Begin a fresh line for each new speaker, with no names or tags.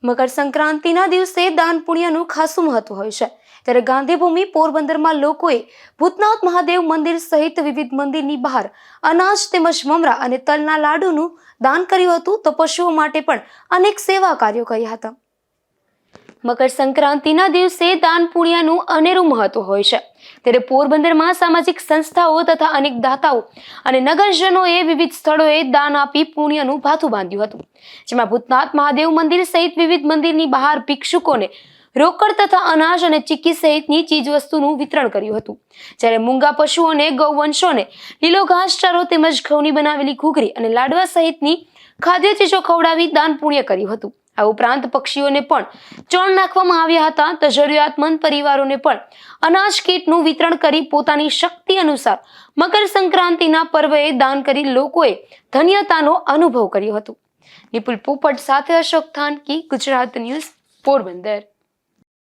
મકર સંક્રાંતિના દિવસે દાન પુણ્યનું ખાસું મહત્વ હોય છે, ત્યારે ગાંધીભૂમિ પોરબંદરમાં લોકોએ ભૂતનાથ મહાદેવ મંદિર સહિત વિવિધ મંદિરની બહાર અનાજ તેમજ મમરા અને તલના લાડુનું દાન કર્યું હતું, તો પશુઓ માટે પણ અનેક સેવા કાર્યો કર્યા હતા. મકર સંક્રાંતિના દિવસે દાન પુણ્યનું અનેરું મહત્વ હોય છે, ત્યારે પોરબંદરમાં સામાજિક સંસ્થાઓ તથા અનેક દાતાઓ અને નગરજનોએ વિવિધ સ્થળોએ દાન આપી પુણ્યનું ભાથું બાંધ્યું હતું, જેમાં ભૂતનાથ મહાદેવ મંદિર સહિત વિવિધ મંદિરની બહાર ભિક્ષુકોને રોકડ તથા અનાજ અને ચીક્કી સહિતની ચીજવસ્તુનું વિતરણ કર્યું હતું, જ્યારે મૂંગા પશુઓને ગૌવંશોને લીલો ઘાસચારો તેમજ ઘઉંની બનાવેલી ઘૂઘરી અને લાડવા સહિતની ખાદ્ય ચીજો ખવડાવી દાન પુણ્ય કર્યું હતું. આ ઉપરાંત પક્ષીઓને પણ ચણ નાખવામાં આવ્યા હતા, તો જરૂરિયાતમંદ પરિવારોને પણ અનાજ કીટનું વિતરણ કરી પોતાની શક્તિ અનુસાર મકર સંક્રાંતિના પર્વએ દાન કરી લોકોએ ધન્યતાનો અનુભવ કર્યો હતો. નિપુલ પોપટ સાથે અશોક થાનકી, ગુજરાત ન્યૂઝ, પોરબંદર.